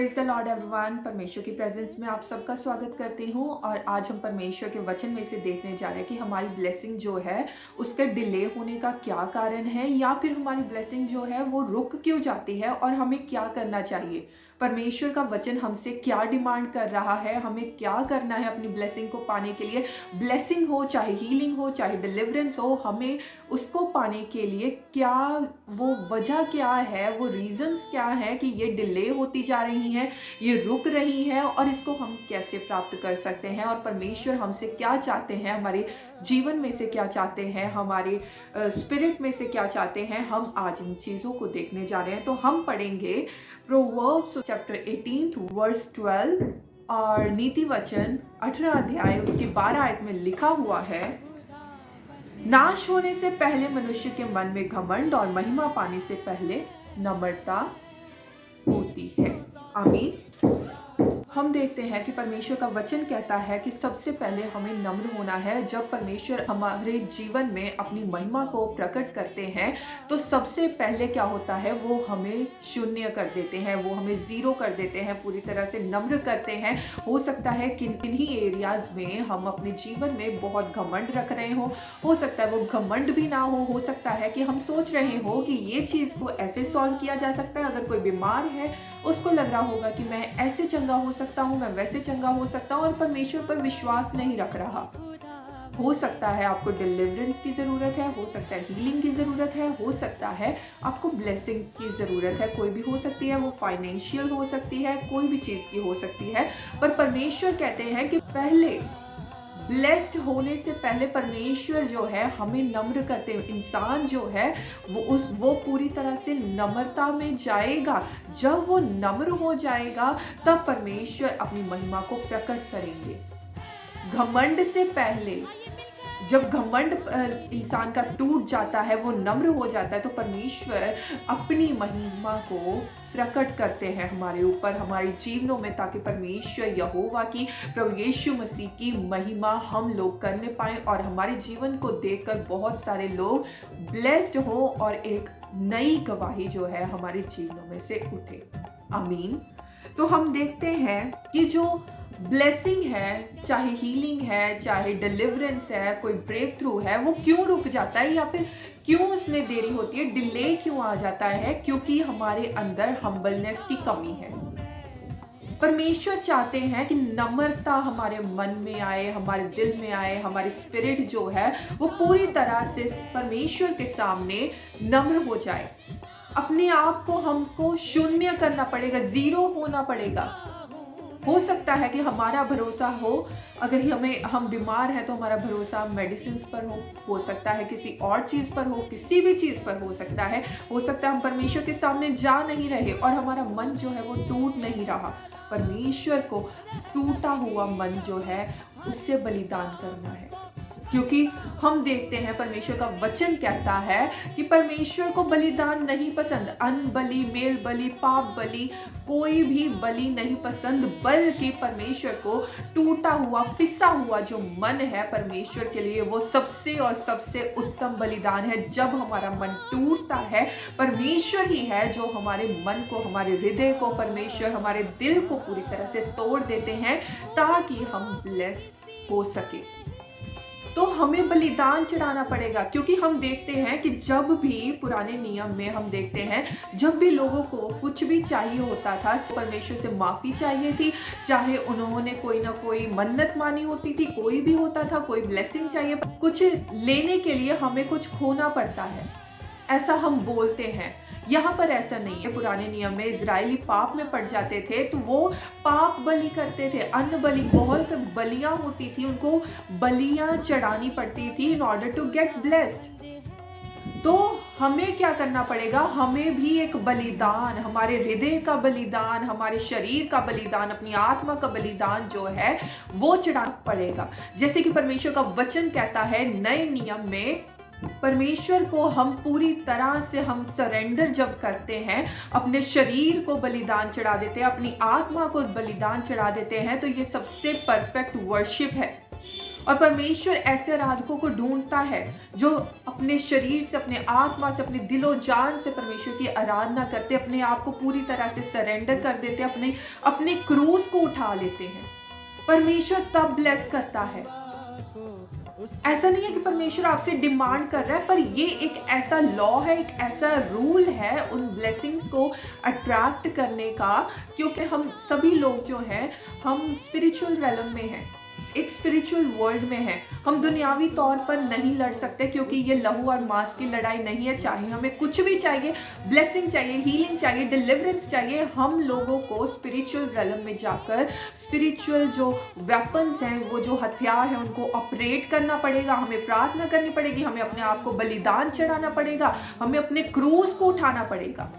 Praise the Lord everyone. परमेश्वर की presence में आप सबका स्वागत करती हूँ और आज हम परमेश्वर के वचन में से देखने जा रहे हैं कि हमारी ब्लेसिंग जो है उसके डिले होने का क्या कारण है, या फिर हमारी ब्लेसिंग जो है वो रुक क्यों जाती है और हमें क्या करना चाहिए। परमेश्वर का वचन हमसे क्या डिमांड कर रहा है, हमें क्या करना है अपनी ब्लेसिंग को पाने के लिए। ब्लेसिंग हो, चाहे हीलिंग हो, चाहे डिलीवरेंस हो, हमें उसको पाने के लिए क्या वो वजह क्या है, वो रीजंस क्या है कि ये डिले होती जा रही हैं, ये रुक रही हैं, और इसको हम कैसे प्राप्त कर सकते हैं और परमेश्वर हमसे क्या चाहते हैं, हमारे जीवन में से क्या चाहते हैं, हमारे स्पिरिट में से क्या चाहते हैं। हम आज इन चीज़ों को देखने जा रहे हैं। तो हम पढ़ेंगे प्रोवर्ब्स चैप्टर 18 वर्स 12 और नीति वचन 18 अध्याय उसकी 12 आयत में लिखा हुआ है, नाश होने से पहले मनुष्य के मन में घमंड और महिमा पाने से पहले नम्रता होती है। आमीन। हम देखते हैं कि परमेश्वर का वचन कहता है कि सबसे पहले हमें नम्र होना है। जब परमेश्वर हमारे जीवन में अपनी महिमा को प्रकट करते हैं तो सबसे पहले क्या होता है, वो हमें शून्य कर देते हैं, वो हमें जीरो कर देते हैं, पूरी तरह से नम्र करते हैं। हो सकता है किन किन ही एरियाज में हम अपने जीवन में बहुत घमंड रख रहे हो सकता है वो घमंड भी ना हो सकता है कि हम सोच रहे हो कि ये चीज़ को ऐसे सॉल्व किया जा सकता है। अगर कोई बीमार है उसको लग रहा होगा कि मैं ऐसे चंगा हो सकता हूँ, मैं वैसे चंगा हो सकता हूँ, और परमेश्वर पर विश्वास नहीं रख रहा। हो सकता है आपको डिलीवरेंस की ज़रूरत है, हो सकता है हीलिंग की ज़रूरत है, हो सकता है आपको ब्लेसिंग की ज़रूरत है। कोई भी हो सकती है, वो फाइनेंशियल हो सकती है, कोई भी चीज़ की हो सकती है। पर परमेश्वर कहते हैं कि पहले ब्लेस्ड होने से पहले परमेश्वर जो है हमें नम्र करते हैं। इंसान जो है वो पूरी तरह से नम्रता में जाएगा। जब वो नम्र हो जाएगा तब परमेश्वर अपनी महिमा को प्रकट करेंगे। घमंड से पहले, जब घमंड इंसान का टूट जाता है, वो नम्र हो जाता है, तो परमेश्वर अपनी महिमा को प्रकट करते हैं हमारे ऊपर, हमारे जीवनों में, ताकि परमेश्वर यहोवा की, प्रभु यीशु मसीह की महिमा हम लोग करने पाएं और हमारे जीवन को देखकर बहुत सारे लोग ब्लेस्ड हो और एक नई गवाही जो है हमारे जीवनों में से उठे। आमीन। तो हम देखते हैं कि जो ब्लेसिंग है, चाहे हीलिंग है, चाहे डिलीवरेंस है, कोई ब्रेक थ्रू है, वो क्यों रुक जाता है या फिर क्यों उसमें देरी होती है, डिले क्यों आ जाता है? क्योंकि हमारे अंदर हम्बलनेस की कमी है। परमेश्वर चाहते हैं कि नम्रता हमारे मन में आए, हमारे दिल में आए, हमारी स्पिरिट जो है वो पूरी तरह से परमेश्वर के सामने नम्र हो जाए। अपने आप को हमको शून्य करना पड़ेगा, जीरो होना पड़ेगा। हो सकता है कि हमारा भरोसा हो, अगर हम बीमार हैं तो हमारा भरोसा मेडिसिन पर हो सकता है किसी और चीज़ पर हो, किसी भी चीज़ पर हो सकता है हम परमेश्वर के सामने जा नहीं रहे और हमारा मन जो है वो टूट नहीं रहा। परमेश्वर को टूटा हुआ मन जो है उससे बलिदान करना है, क्योंकि हम देखते हैं परमेश्वर का वचन कहता है कि परमेश्वर को बलिदान नहीं पसंद, अन्न बलि, मेल बलि, पाप बलि, कोई भी बलि नहीं पसंद, बल्कि परमेश्वर को टूटा हुआ, पिसा हुआ जो मन है परमेश्वर के लिए वो सबसे और सबसे उत्तम बलिदान है। जब हमारा मन टूटता है, परमेश्वर ही है जो हमारे मन को, हमारे हृदय को, परमेश्वर हमारे दिल को पूरी तरह से तोड़ देते हैं ताकि हम ब्लेस हो सके। तो हमें बलिदान चढ़ाना पड़ेगा, क्योंकि हम देखते हैं कि जब भी पुराने नियम में हम देखते हैं, जब भी लोगों को कुछ भी चाहिए होता था, परमेश्वर से माफ़ी चाहिए थी, चाहे उन्होंने कोई ना कोई मन्नत मानी होती थी, कोई भी होता था, कोई ब्लेसिंग चाहिए, कुछ लेने के लिए हमें कुछ खोना पड़ता है, ऐसा हम बोलते हैं। यहाँ पर ऐसा नहीं है। पुराने नियम में इजरायली पाप में पड़ जाते थे तो वो पाप बलि करते थे, अन्न बलि, बहुत बलियां होती थी, उनको बलियां चढ़ानी पड़ती थी in order to get blessed. तो हमें क्या करना पड़ेगा, हमें भी एक बलिदान, हमारे हृदय का बलिदान, हमारे शरीर का बलिदान, अपनी आत्मा का बलिदान जो है वो चढ़ाना पड़ेगा। जैसे कि परमेश्वर का वचन कहता है नए नियम में, परमेश्वर को हम पूरी तरह से हम सरेंडर जब करते हैं, अपने शरीर को बलिदान चढ़ा देते हैं, अपनी आत्मा को बलिदान चढ़ा देते हैं, तो ये सबसे परफेक्ट वर्शिप है। और परमेश्वर ऐसे आराधकों को ढूंढता है जो अपने शरीर से, अपने आत्मा से, अपने दिलो जान से परमेश्वर की आराधना करते, अपने आप को पूरी तरह से सरेंडर कर देते, अपने अपने क्रूस को उठा लेते हैं। परमेश्वर तब ब्लेस करता है। ऐसा नहीं है कि परमेश्वर आपसे डिमांड कर रहा है, पर ये एक ऐसा लॉ है, एक ऐसा रूल है उन ब्लेसिंग्स को अट्रैक्ट करने का, क्योंकि हम सभी लोग जो हैं, हम स्पिरिचुअल रेलम में हैं, एक स्पिरिचुअल वर्ल्ड में हैं। हम दुनियावी तौर पर नहीं लड़ सकते, क्योंकि ये लहू और मांस की लड़ाई नहीं है। चाहे हमें कुछ भी चाहिए, ब्लेसिंग चाहिए, हीलिंग चाहिए, डिलीवरेंस चाहिए, हम लोगों को स्पिरिचुअल रेलम में जाकर स्पिरिचुअल जो वेपन्स हैं, वो जो हथियार हैं, उनको ऑपरेट करना पड़ेगा। हमें प्रार्थना करनी पड़ेगी, हमें अपने आप को बलिदान चढ़ाना पड़ेगा, हमें अपने क्रूस को उठाना पड़ेगा,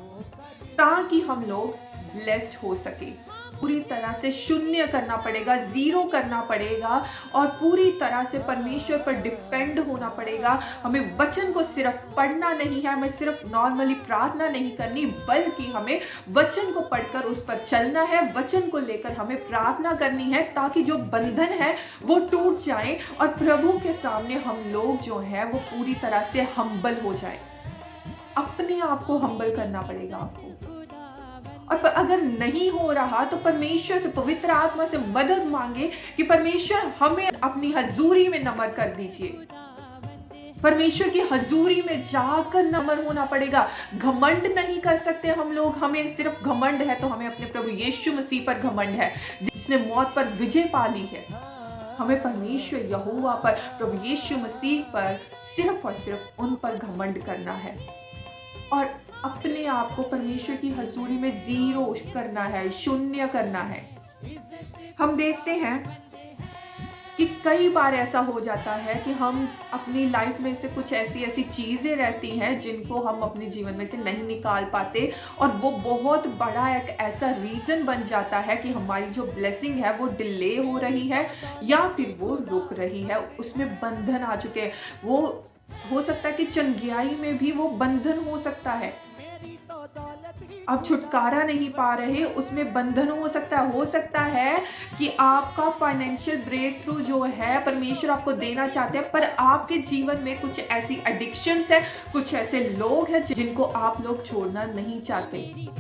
ताकि हम लोग ब्लेस्ड हो सके। पूरी तरह से शून्य करना पड़ेगा, जीरो करना पड़ेगा, और पूरी तरह से परमेश्वर पर डिपेंड होना पड़ेगा। हमें वचन को सिर्फ पढ़ना नहीं है, हमें सिर्फ नॉर्मली प्रार्थना नहीं करनी, बल्कि हमें वचन को पढ़कर उस पर चलना है, वचन को लेकर हमें प्रार्थना करनी है, ताकि जो बंधन है वो टूट जाए और प्रभु के सामने हम लोग जो है वो पूरी तरह से हम्बल हो जाए। अपने आप को हम्बल करना पड़ेगा आपको। और अगर नहीं हो रहा तो परमेश्वर से, पवित्र आत्मा से मदद मांगे कि परमेश्वर हमें अपनी हजूरी में नम्र कर दीजिए। परमेश्वर की हजूरी में जाकर नम्र होना पड़ेगा। घमंड नहीं कर सकते हम लोग। हमें सिर्फ घमंड है तो हमें अपने प्रभु यीशु मसीह पर घमंड है, जिसने मौत पर विजय पा ली है। हमें परमेश्वर यहोवा पर, प्रभु यीशु मसीह पर, सिर्फ और सिर्फ उन पर घमंड करना है और अपने आप को परमेश्वर की हजूरी में जीरो करना है, शून्य करना है। हम देखते हैं कि कई बार ऐसा हो जाता है कि हम अपनी लाइफ में से कुछ ऐसी चीजें रहती हैं जिनको हम अपने जीवन में से नहीं निकाल पाते, और वो बहुत बड़ा एक ऐसा रीजन बन जाता है कि हमारी जो ब्लेसिंग है वो डिले हो रही है या फिर वो रुक रही है, उसमें बंधन आ चुके हैं। वो हो सकता है कि चंगियाई में भी वो बंधन हो सकता है, आप छुटकारा नहीं पा रहे, उसमें बंधन हो सकता है कि आपका फाइनेंशियल ब्रेक थ्रू जो है परमेश्वर आपको देना चाहते हैं, पर आपके जीवन में कुछ ऐसी एडिक्शंस है, कुछ ऐसे लोग हैं जिनको आप लोग छोड़ना नहीं चाहते।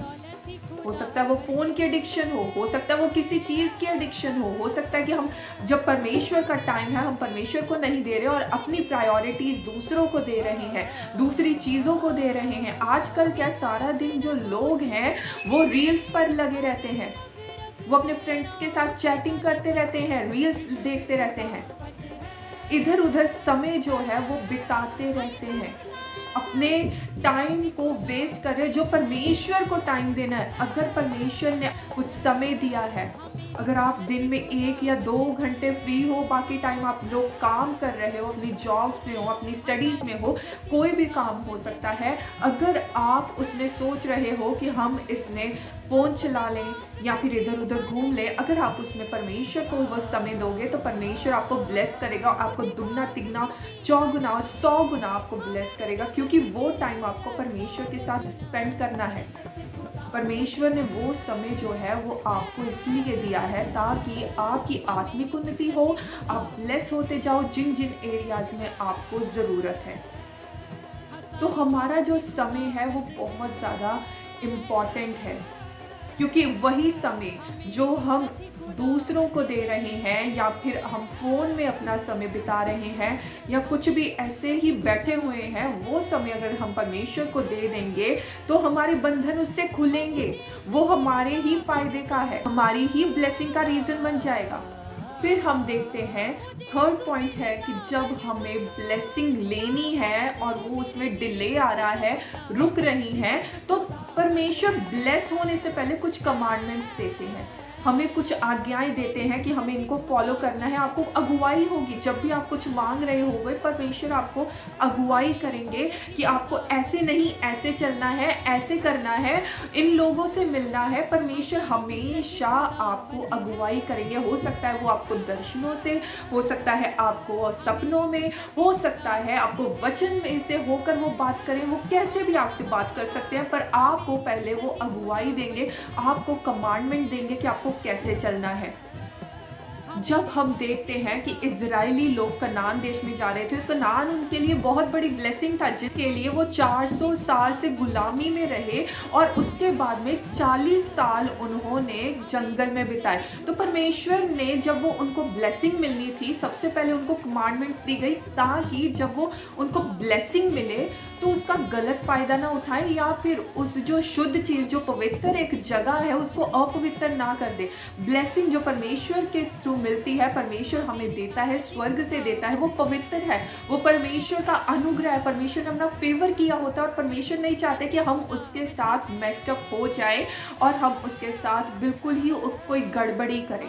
हो सकता है वो फोन की एडिक्शन हो सकता है वो किसी चीज की एडिक्शन हो सकता है कि हम जब परमेश्वर का टाइम है हम परमेश्वर को नहीं दे रहे और अपनी प्रायोरिटीज दूसरों को दे रहे हैं, दूसरी चीजों को दे रहे हैं। आजकल क्या सारा दिन जो लोग हैं वो रील्स पर लगे रहते हैं, वो अपने फ्रेंड्स के साथ चैटिंग करते रहते हैं, रील्स देखते रहते हैं, इधर उधर समय जो है वो बिताते रहते हैं, अपने टाइम को वेस्ट कर रहे हैं जो परमेश्वर को टाइम देना है। अगर परमेश्वर ने कुछ समय दिया है, अगर आप दिन में 1 या 2 घंटे फ्री हो, बाकी टाइम आप लोग काम कर रहे हो, अपनी जॉब्स में हो, अपनी स्टडीज में हो, कोई भी काम हो सकता है। अगर आप उसमें सोच रहे हो कि हम इसमें फोन चला लें या फिर इधर उधर घूम लें, अगर आप उसमें परमेश्वर को वो समय दोगे तो परमेश्वर आपको ब्लेस करेगा, आपको दुगना तिगना 4 गुना और 100 गुना आपको ब्लेस करेगा, क्योंकि वो टाइम आपको परमेश्वर के साथ स्पेंड करना है। परमेश्वर ने वो समय जो है वो आपको इसलिए दिया है ताकि आपकी आत्मिक उन्नति हो, आप ब्लेस होते जाओ जिन जिन एरियाज में आपको ज़रूरत है। तो हमारा जो समय है वो बहुत ज़्यादा इम्पॉर्टेंट है, क्योंकि वही समय जो हम दूसरों को दे रहे हैं या फिर हम फोन में अपना समय बिता रहे हैं या कुछ भी ऐसे ही बैठे हुए हैं, वो समय अगर हम परमेश्वर को दे देंगे तो हमारे बंधन उससे खुलेंगे, वो हमारे ही फायदे का है, हमारी ही ब्लेसिंग का रीजन बन जाएगा। फिर हम देखते हैं थर्ड पॉइंट है कि जब हमें ब्लेसिंग लेनी है और वो उसमें डिले आ रहा है, रुक रही है, तो परमेश्वर ब्लेस होने से पहले कुछ कमांडमेंट्स देते हैं, हमें कुछ आज्ञाएं देते हैं कि हमें इनको फॉलो करना है। आपको अगुवाई होगी, जब भी आप कुछ मांग रहे होगे परमेश्वर आपको अगुवाई करेंगे कि आपको ऐसे नहीं ऐसे चलना है, ऐसे करना है, इन लोगों से मिलना है। परमेश्वर हमेशा आपको अगुवाई करेंगे। हो सकता है वो आपको दर्शनों से, हो सकता है आपको सपनों में, हो सकता है आपको वचन में से होकर वो बात करें, वो कैसे भी आपसे बात कर सकते हैं, पर आपको पहले वो अगुवाई देंगे, आपको कमांडमेंट देंगे कि आपको कैसे चलना है। जब हम देखते हैं कि इज़राइली लोग कनान देश में जा रहे थे, कनान उनके लिए बहुत बड़ी ब्लेसिंग था, जिसके लिए वो 400 साल से गुलामी में रहे और उसके बाद में 40 साल उन्होंने जंगल में बिताए। तो परमेश्वर ने जब वो उनको ब्लेसिंग मिलनी थी, सबसे पहले उनको कमांडमेंट्स दी गई ताकि जब वो उनको ब्लेसिंग मिले तो उसका गलत फ़ायदा ना उठाएं या फिर उस जो शुद्ध चीज़, जो पवित्र एक जगह है, उसको अपवित्र ना कर दे। ब्लेसिंग जो परमेश्वर के थ्रू मिलती है, परमेश्वर हमें देता है, स्वर्ग से देता है, वो पवित्र है, वो परमेश्वर का अनुग्रह है। परमेश्वर ने अपना फेवर किया होता है और परमेश्वर नहीं चाहते कि हम उसके साथ मेस्ड अप हो जाए और हम उसके साथ बिल्कुल ही कोई गड़बड़ी करें।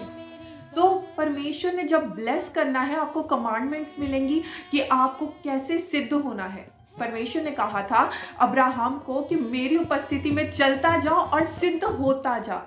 तो परमेश्वर ने जब ब्लेस करना है, आपको कमांडमेंट्स मिलेंगी कि आपको कैसे सिद्ध होना है। परमेश्वर ने कहा था अब्राहम को कि मेरी उपस्थिति में चलता जाओ और सिद्ध होता जा।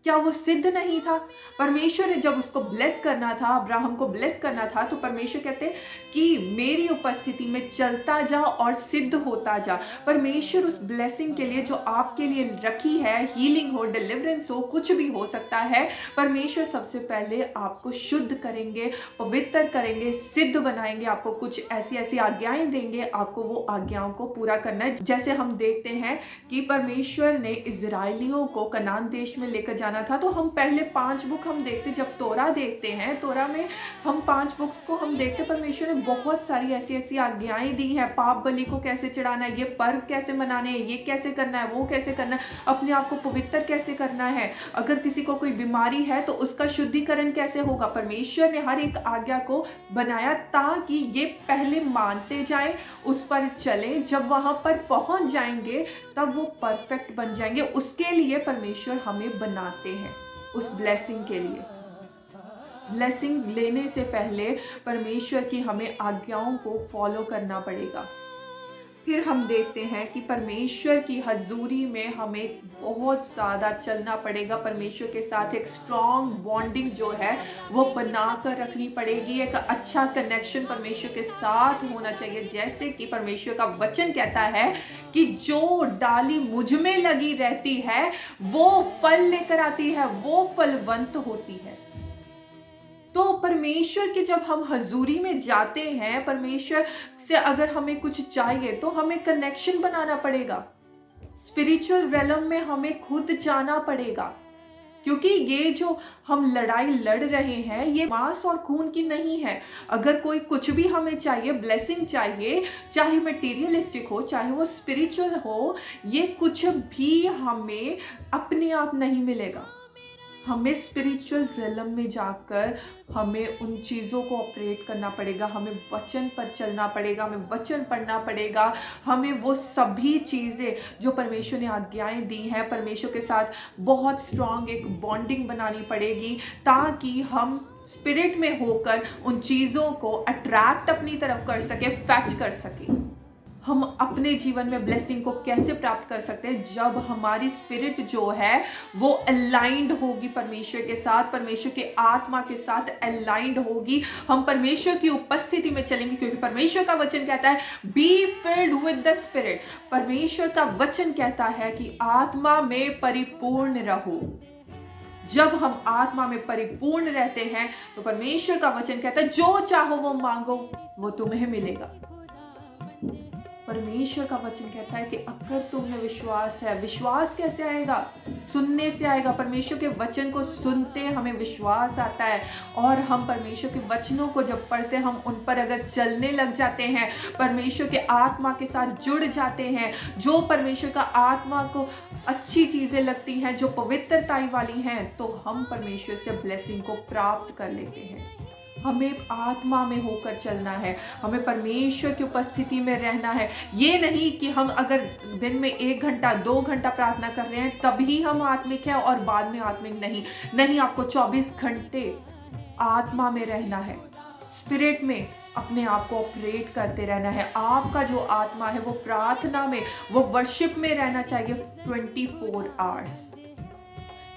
क्या वो सिद्ध नहीं था? परमेश्वर ने जब उसको ब्लेस करना था, अब्राहम को ब्लेस करना था, तो परमेश्वर कहते कि मेरी उपस्थिति में चलता जा और सिद्ध होता जा। परमेश्वर उस ब्लेसिंग के लिए जो आपके लिए रखी है, हीलिंग हो, डिलीवरेंस हो, कुछ भी हो सकता है, परमेश्वर सबसे पहले आपको शुद्ध करेंगे, पवित्र करेंगे, सिद्ध बनाएंगे, आपको कुछ ऐसी ऐसी आज्ञाएं देंगे, आपको वो आज्ञाओं को पूरा करना है। जैसे हम देखते हैं कि परमेश्वर ने इजराइलियों को कनान देश में लेकर जाना था, तो हम पहले 5 बुक हम देखते, जब तोरा देखते हैं, तोरा में हम 5 बुक्स को हम देखते, परमेश्वर ने बहुत सारी ऐसी ऐसी आज्ञाएं दी हैं। पाप बलि को कैसे चढ़ाना है, ये पर्व कैसे मनाने हैं, ये कैसे करना है, वो कैसे करना है, अपने आप को पवित्र कैसे करना है, अगर किसी को कोई बीमारी है तो उसका शुद्धिकरण कैसे होगा। परमेश्वर ने हर एक आज्ञा को बनाया ताकि ये पहले मानते जाए, उस पर चले, जब वहां पर पहुंच जाएंगे तब वो परफेक्ट बन जाएंगे। उसके लिए परमेश्वर हमें बनाते हैं, उस ब्लेसिंग के लिए। ब्लेसिंग लेने से पहले परमेश्वर की हमें आज्ञाओं को फॉलो करना पड़ेगा। फिर हम देखते हैं कि परमेश्वर की हजूरी में हमें बहुत ज़्यादा चलना पड़ेगा, परमेश्वर के साथ एक स्ट्रॉन्ग बॉन्डिंग जो है वो बना कर रखनी पड़ेगी, एक अच्छा कनेक्शन परमेश्वर के साथ होना चाहिए। जैसे कि परमेश्वर का वचन कहता है कि जो डाली मुझ में लगी रहती है वो फल लेकर आती है, वो फलवंत होती है। तो परमेश्वर के जब हम हजूरी में जाते हैं, परमेश्वर से अगर हमें कुछ चाहिए तो हमें कनेक्शन बनाना पड़ेगा, स्पिरिचुअल रेलम में हमें खुद जाना पड़ेगा, क्योंकि ये जो हम लड़ाई लड़ रहे हैं ये मांस और खून की नहीं है। अगर कोई कुछ भी हमें चाहिए, ब्लेसिंग चाहिए, चाहे मटेरियलिस्टिक हो चाहे वो स्पिरिचुअल हो, ये कुछ भी हमें अपने आप नहीं मिलेगा। हमें स्पिरिचुअल रिलम में जाकर हमें उन चीज़ों को ऑपरेट करना पड़ेगा, हमें वचन पर चलना पड़ेगा, हमें वचन पढ़ना पड़ेगा, हमें वो सभी चीज़ें जो परमेश्वर ने आज्ञाएं दी हैं, परमेश्वर के साथ बहुत स्ट्रॉन्ग एक बॉन्डिंग बनानी पड़ेगी ताकि हम स्पिरिट में होकर उन चीज़ों को अट्रैक्ट अपनी तरफ कर सके, फैच कर सके। हम अपने जीवन में ब्लेसिंग को कैसे प्राप्त कर सकते हैं? जब हमारी स्पिरिट जो है वो अलाइंड होगी परमेश्वर के साथ, परमेश्वर के आत्मा के साथ अलाइंड होगी, हम परमेश्वर की उपस्थिति में चलेंगे, क्योंकि परमेश्वर का वचन कहता है be filled with the spirit. परमेश्वर का वचन कहता है कि आत्मा में परिपूर्ण रहो। जब हम आत्मा में परिपूर्ण रहते हैं तो परमेश्वर का वचन कहता है जो चाहो वो मांगो, वो तुम्हें मिलेगा। परमेश्वर का वचन कहता है कि अगर तुम्हें विश्वास है, विश्वास कैसे आएगा? सुनने से आएगा। परमेश्वर के वचन को सुनते हमें विश्वास आता है और हम परमेश्वर के वचनों को जब पढ़ते हैं, हम उन पर अगर चलने लग जाते हैं, परमेश्वर के आत्मा के साथ जुड़ जाते हैं, जो परमेश्वर का आत्मा को अच्छी चीजें लगती हैं, जो पवित्रताई वाली हैं, तो हम परमेश्वर से ब्लेसिंग को प्राप्त कर लेते हैं। हमें आत्मा में होकर चलना है, हमें परमेश्वर की उपस्थिति में रहना है। ये नहीं कि हम अगर दिन में 1 घंटा 2 घंटा प्रार्थना कर रहे हैं तभी हम आत्मिक हैं और बाद में आत्मिक नहीं, आपको 24 घंटे आत्मा में रहना है, स्पिरिट में अपने आप को ऑपरेट करते रहना है। आपका जो आत्मा है वो प्रार्थना में, वो वर्शिप में रहना चाहिए 24 आवर्स।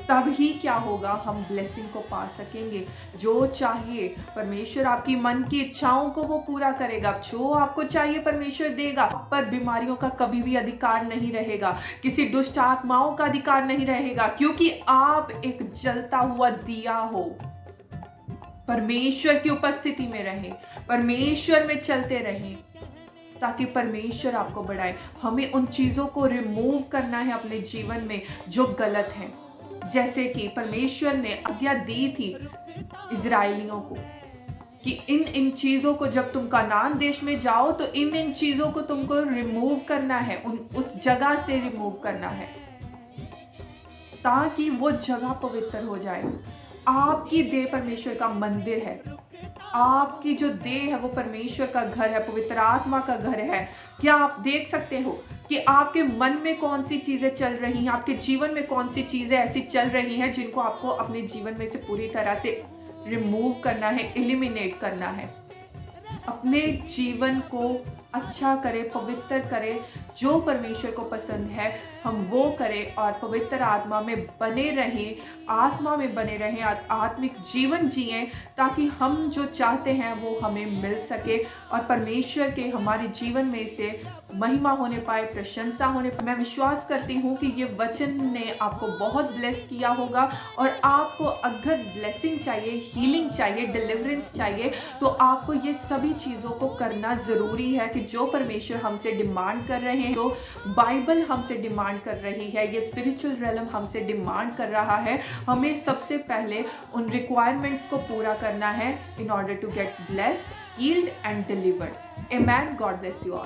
तब ही क्या होगा, हम ब्लेसिंग को पा सकेंगे। जो चाहिए परमेश्वर आपकी मन की इच्छाओं को वो पूरा करेगा, जो आपको चाहिए परमेश्वर देगा। आप पर बीमारियों का कभी भी अधिकार नहीं रहेगा, किसी दुष्ट आत्माओं का अधिकार नहीं रहेगा, क्योंकि आप एक जलता हुआ दिया हो। परमेश्वर की उपस्थिति में रहें, परमेश्वर में चलते रहें, ताकि परमेश्वर आपको बढ़ाए। हमें उन चीज़ों को रिमूव करना है अपने जीवन में जो गलत हैं। जैसे कि परमेश्वर ने आज्ञा दी थी इज़राइलियों को कि इन चीज़ों को जब तुम कनान देश में जाओ तो इन चीज़ों को तुमको रिमूव करना है, उस जगह से रिमूव करना है, ताकि वो जगह पवित्र हो जाए। आपकी देह परमेश्वर का मंदिर है। आपकी जो देह है वो परमेश्वर का घर है, पवित्र आत्मा का घर है। क्या आप देख सकते हो कि आपके मन में कौन सी चीजें चल रही हैं, आपके जीवन में कौन सी चीजें ऐसी चल रही हैं जिनको आपको अपने जीवन में से पूरी तरह से रिमूव करना है, एलिमिनेट करना है। अपने जीवन को अच्छा करें, पवित्र करें, जो परमेश्वर को पसंद है हम वो करें और पवित्र आत्मा में बने रहें, आत्मा में बने रहें, आत्मिक जीवन जिएं, ताकि हम जो चाहते हैं वो हमें मिल सके और परमेश्वर के हमारे जीवन में से महिमा होने पाए, प्रशंसा होने पाए। मैं विश्वास करती हूँ कि ये वचन ने आपको बहुत ब्लेस किया होगा और आपको अगर ब्लेसिंग चाहिए, हीलिंग चाहिए, डिलीवरेंस चाहिए, तो आपको ये सभी चीज़ों को करना ज़रूरी है कि जो परमेश्वर हमसे डिमांड कर रहे हैं, तो बाइबल हमसे डिमांड कर रही है, ये स्पिरिचुअल रेलम हमसे डिमांड कर रहा है, हमें सबसे पहले उन रिक्वायरमेंट्स को पूरा करना है in order to get blessed, healed and delivered. Amen. God bless you all.